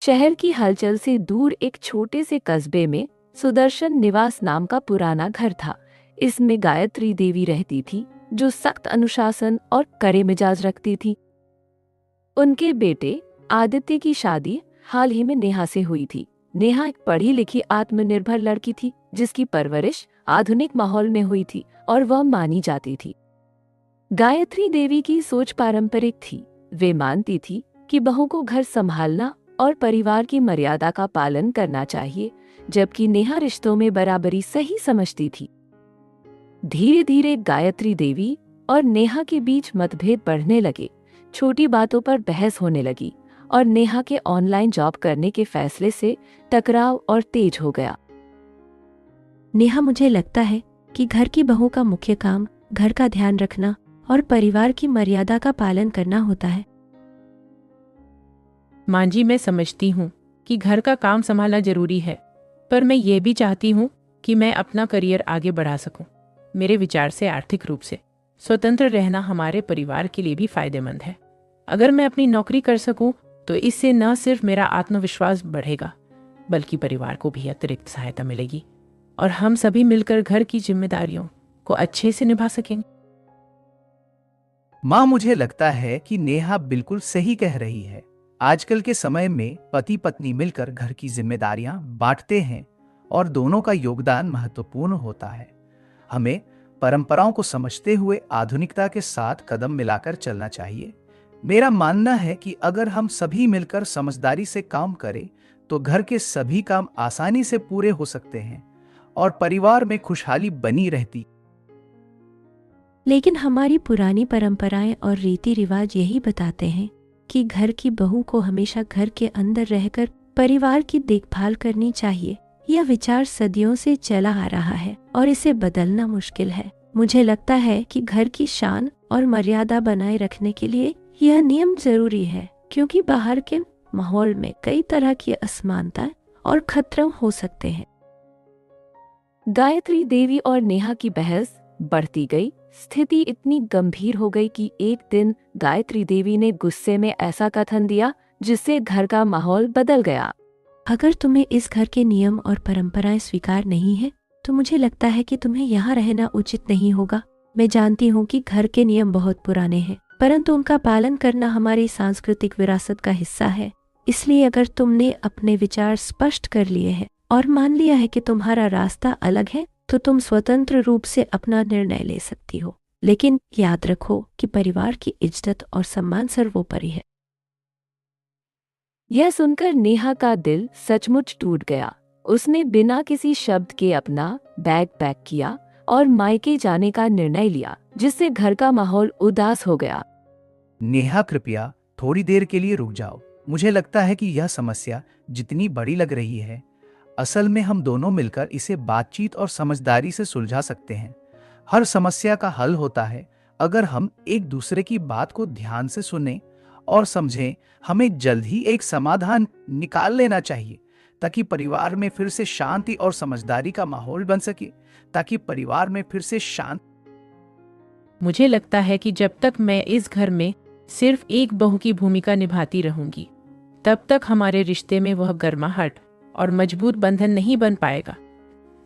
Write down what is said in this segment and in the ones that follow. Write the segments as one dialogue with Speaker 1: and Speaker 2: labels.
Speaker 1: शहर की हलचल से दूर एक छोटे से कस्बे में सुदर्शन निवास नाम का पुराना घर था। इसमें गायत्री देवी रहती थी, जो सख्त अनुशासन और कड़े मिजाज रखती थी। उनके बेटे आदित्य की शादी हाल ही में नेहा से हुई थी। नेहा एक पढ़ी लिखी आत्मनिर्भर लड़की थी, जिसकी परवरिश आधुनिक माहौल में हुई थी और वह मानी जाती थी। गायत्री देवी की सोच पारंपरिक थी। वे मानती थी कि बहू को घर संभालना और परिवार की मर्यादा का पालन करना चाहिए, जबकि नेहा रिश्तों में बराबरी सही समझती थी। धीरे धीरे गायत्री देवी और नेहा के बीच मतभेद बढ़ने लगे। छोटी बातों पर बहस होने लगी और नेहा के ऑनलाइन जॉब करने के फैसले से टकराव और तेज हो गया।
Speaker 2: नेहा, मुझे लगता है कि घर की बहू का मुख्य काम घर का ध्यान रखना और परिवार की मर्यादा का पालन करना होता है।
Speaker 3: मां जी, मैं समझती हूँ कि घर का काम संभालना जरूरी है, पर मैं ये भी चाहती हूँ कि मैं अपना करियर आगे बढ़ा सकूं। मेरे विचार से आर्थिक रूप से स्वतंत्र रहना हमारे परिवार के लिए भी फायदेमंद है। अगर मैं अपनी नौकरी कर सकूं तो इससे न सिर्फ मेरा आत्मविश्वास बढ़ेगा, बल्कि परिवार को भी अतिरिक्त सहायता मिलेगी और हम सभी मिलकर घर की जिम्मेदारियों को अच्छे से निभा सकेंगे।
Speaker 4: मां, मुझे लगता है कि नेहा बिल्कुल सही कह रही है। आजकल के समय में पति पत्नी मिलकर घर की जिम्मेदारियां बांटते हैं और दोनों का योगदान महत्वपूर्ण होता है। हमें परंपराओं को समझते हुए आधुनिकता के साथ कदम मिलाकर चलना चाहिए। मेरा मानना है कि अगर हम सभी मिलकर समझदारी से काम करें तो घर के सभी काम आसानी से पूरे हो सकते हैं और परिवार में खुशहाली बनी रहती।
Speaker 2: लेकिन हमारी पुरानी परंपराएं और रीति रिवाज यही बताते हैं कि घर की बहू को हमेशा घर के अंदर रहकर परिवार की देखभाल करनी चाहिए। यह विचार सदियों से चला आ रहा है और इसे बदलना मुश्किल है। मुझे लगता है कि घर की शान और मर्यादा बनाए रखने के लिए यह नियम जरूरी है, क्योंकि बाहर के माहौल में कई तरह की असमानता और खतरे हो सकते हैं।
Speaker 1: गायत्री देवी और नेहा की बहस बढ़ती गई। स्थिति इतनी गंभीर हो गई कि एक दिन गायत्री देवी ने गुस्से में ऐसा कथन दिया जिससे घर का माहौल बदल गया।
Speaker 2: अगर तुम्हें इस घर के नियम और परंपराएं स्वीकार नहीं है तो मुझे लगता है कि तुम्हें यहाँ रहना उचित नहीं होगा। मैं जानती हूँ कि घर के नियम बहुत पुराने हैं, परंतु उनका पालन करना हमारी सांस्कृतिक विरासत का हिस्सा है। इसलिए अगर तुमने अपने विचार स्पष्ट कर लिए हैं और मान लिया है कि तुम्हारा रास्ता अलग है, तो तुम स्वतंत्र रूप से अपना निर्णय ले सकती हो। लेकिन याद रखो कि परिवार की इज्जत और सम्मान सर्वोपरि है।
Speaker 1: यह सुनकर नेहा का दिल सचमुच टूट गया। उसने बिना किसी शब्द के अपना बैग पैक किया और मायके जाने का निर्णय लिया, जिससे घर का माहौल उदास हो गया।
Speaker 4: नेहा, कृपया थोड़ी देर के लिए रुक जाओ। मुझे लगता है कि यह समस्या जितनी बड़ी लग रही है, असल में हम दोनों मिलकर इसे बातचीत और समझदारी से सुलझा सकते हैं। हर समस्या का हल होता है अगर हम एक दूसरे की बात को ध्यान से सुनें और समझें। हमें जल्द ही एक समाधान निकाल लेना चाहिए ताकि परिवार में फिर से शांति और समझदारी का माहौल बन सके।
Speaker 3: मुझे लगता है कि जब तक मैं इस घर में सिर्फ एक बहू की भूमिका निभाती रहूंगी, तब तक हमारे रिश्ते में वह गर्माहट और मजबूत बंधन नहीं बन पाएगा।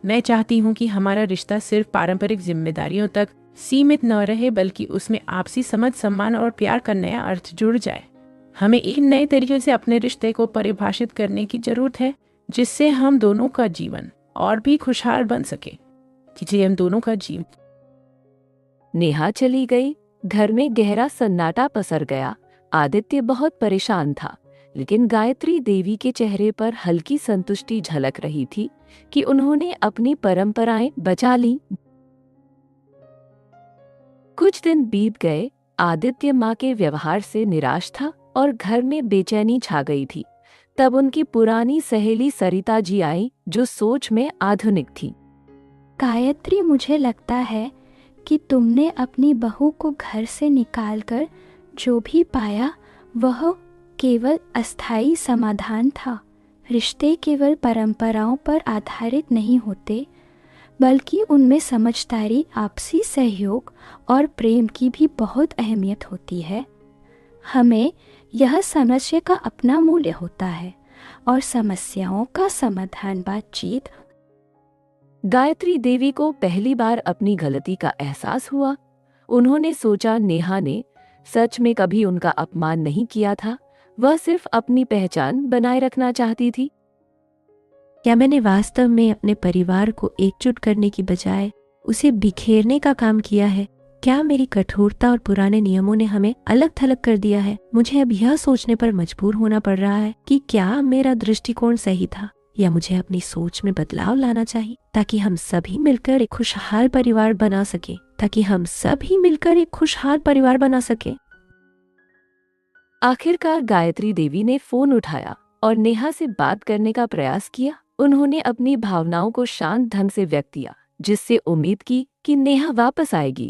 Speaker 3: मैं चाहती हूँ कि हमारा रिश्ता सिर्फ पारंपरिक जिम्मेदारियों तक सीमित न रहे, बल्कि उसमें आपसी समझ, सम्मान और प्यार का नया अर्थ जुड़ जाए। हमें एक नए तरीके से अपने रिश्ते को परिभाषित करने की जरूरत है, जिससे हम दोनों का जीवन और भी खुशहाल बन सके। हम दोनों का जीवन।
Speaker 1: नेहा चली गई। घर में गहरा सन्नाटा पसर गया। आदित्य बहुत परेशान था, लेकिन गायत्री देवी के चेहरे पर हल्की संतुष्टि झलक रही थी कि उन्होंने अपनी परंपराएं बचा ली। कुछ दिन बीत गए। आदित्य माँ के व्यवहार से निराश था और घर में बेचैनी छा गई थी। तब उनकी पुरानी सहेली सरिता जी आई, जो सोच में आधुनिक थी।
Speaker 5: गायत्री, मुझे लगता है कि तुमने अपनी बहू को घर से निकालकर जो भी पाया वह केवल अस्थायी समाधान था। रिश्ते केवल परंपराओं पर आधारित नहीं होते, बल्कि उनमें समझदारी, आपसी सहयोग और प्रेम की भी बहुत अहमियत होती है। हमें यह समझने का अपना मूल्य होता है। और समस्याओं का समाधान बातचीत।
Speaker 1: गायत्री देवी को पहली बार अपनी गलती का एहसास हुआ। उन्होंने सोचा नेहा ने सच में कभी उनका अपमान नहीं किया था, वह सिर्फ अपनी पहचान बनाए रखना चाहती थी।
Speaker 2: क्या मैंने वास्तव में अपने परिवार को एकजुट करने की बजाय उसे बिखेरने का काम किया है? क्या मेरी कठोरता और पुराने नियमों ने हमें अलग थलग कर दिया है? मुझे अब यह सोचने पर मजबूर होना पड़ रहा है कि क्या मेरा दृष्टिकोण सही था या मुझे अपनी सोच में बदलाव लाना चाहिए ताकि हम सभी मिलकर एक खुशहाल परिवार बना सके।
Speaker 1: आखिरकार गायत्री देवी ने फोन उठाया और नेहा से बात करने का प्रयास किया। उन्होंने अपनी भावनाओं को शांत ढंग से व्यक्त किया, जिससे उम्मीद की कि नेहा वापस आएगी।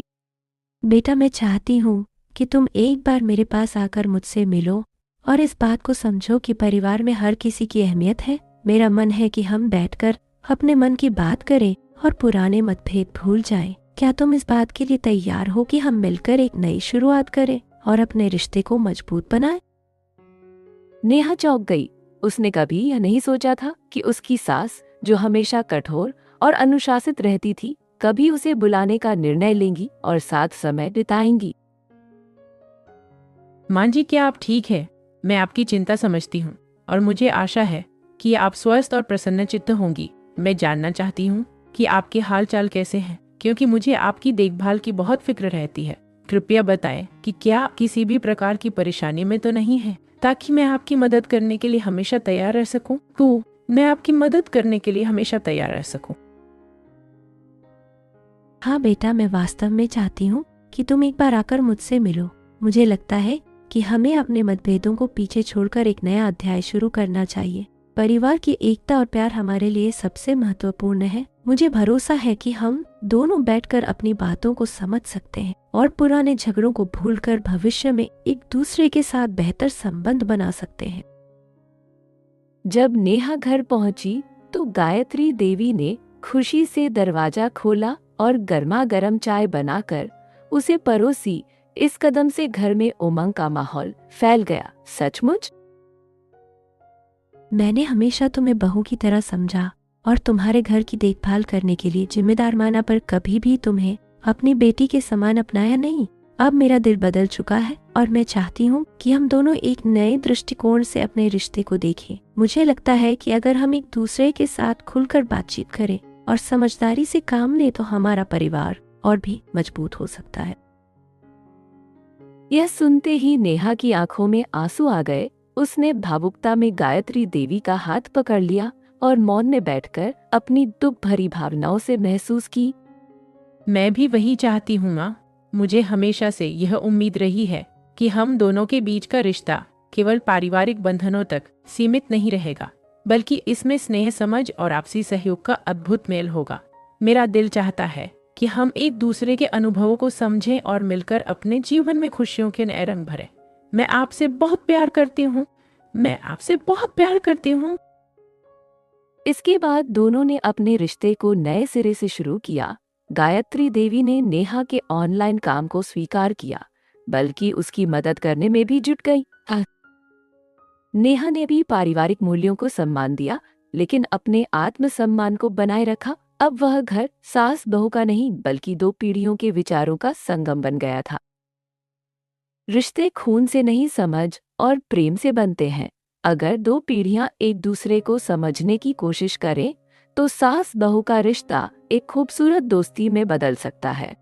Speaker 2: बेटा, मैं चाहती हूँ कि तुम एक बार मेरे पास आकर मुझसे मिलो और इस बात को समझो कि परिवार में हर किसी की अहमियत है। मेरा मन है कि हम बैठकर अपने मन की बात करें और पुराने मतभेद भूल जाएं। क्या तुम इस बात के लिए तैयार हो कि हम मिलकर एक नई शुरुआत करें और अपने रिश्ते को मजबूत बनाएं?
Speaker 1: नेहा चौंक गई। उसने कभी यह नहीं सोचा था कि उसकी सास, जो हमेशा कठोर और अनुशासित रहती थी, कभी उसे बुलाने का निर्णय लेंगी और साथ समय बिताएंगी।
Speaker 3: मां जी, क्या आप ठीक है? मैं आपकी चिंता समझती हूँ और मुझे आशा है कि आप स्वस्थ और प्रसन्नचित्त होंगी। मैं जानना चाहती हूँ कि आपके हाल चाल कैसे हैं, क्योंकि मुझे आपकी देखभाल की बहुत फिक्र रहती है। कृपया बताएं कि क्या आप किसी भी प्रकार की परेशानी में तो नहीं है, ताकि मैं आपकी मदद करने के लिए हमेशा तैयार रह सकूं।
Speaker 2: हाँ बेटा, मैं वास्तव में चाहती हूँ कि तुम एक बार आकर मुझसे मिलो। मुझे लगता है कि हमें अपने मतभेदों को पीछे छोड़कर एक नया अध्याय शुरू करना चाहिए। परिवार की एकता और प्यार हमारे लिए सबसे महत्वपूर्ण है। मुझे भरोसा है कि हम दोनों बैठकर अपनी बातों को समझ सकते हैं और पुराने झगड़ों को भूलकर भविष्य में एक दूसरे के साथ बेहतर संबंध बना सकते हैं।
Speaker 1: जब नेहा घर पहुंची तो गायत्री देवी ने खुशी से दरवाजा खोला और गर्मा गर्म चाय बनाकर उसे परोसी। इस कदम से घर में उमंग का माहौल फैल गया। सचमुच
Speaker 2: मैंने हमेशा तुम्हें बहू की तरह समझा और तुम्हारे घर की देखभाल करने के लिए जिम्मेदार माना, पर कभी भी तुम्हें अपनी बेटी के समान अपनाया नहीं। अब मेरा दिल बदल चुका है और मैं चाहती हूँ कि हम दोनों एक नए दृष्टिकोण से अपने रिश्ते को देखें। मुझे लगता है कि अगर हम एक दूसरे के साथ खुलकर बातचीत करें और समझदारी से काम लें तो हमारा परिवार और भी मजबूत हो सकता है।
Speaker 1: यह सुनते ही नेहा की आंखों में आंसू आ गए। उसने भावुकता में गायत्री देवी का हाथ पकड़ लिया और मौन में बैठकर अपनी दुख भरी भावनाओं से महसूस की।
Speaker 3: मैं भी वही चाहती हूँ माँ। मुझे हमेशा से यह उम्मीद रही है कि हम दोनों के बीच का रिश्ता केवल पारिवारिक बंधनों तक सीमित नहीं रहेगा, बल्कि इसमें स्नेह, समझ और आपसी सहयोग का अद्भुत मेल होगा। मेरा दिल चाहता है कि हम एक दूसरे के अनुभवों को समझें और मिलकर अपने जीवन में खुशियों के नए रंग भरें। मैं आपसे बहुत प्यार करती हूँ।
Speaker 1: इसके बाद दोनों ने अपने रिश्ते को नए सिरे से शुरू किया। गायत्री देवी ने नेहा के ऑनलाइन काम को स्वीकार किया, बल्कि उसकी मदद करने में भी जुट गई। नेहा ने भी पारिवारिक मूल्यों को सम्मान दिया, लेकिन अपने आत्मसम्मान को बनाए रखा। अब वह घर सास बहू का नहीं, बल्कि दो पीढ़ियों के विचारों का संगम बन गया था। रिश्ते खून से नहीं, समझ और प्रेम से बनते हैं। अगर दो पीढ़ियां एक दूसरे को समझने की कोशिश करें तो सास बहू का रिश्ता एक खूबसूरत दोस्ती में बदल सकता है।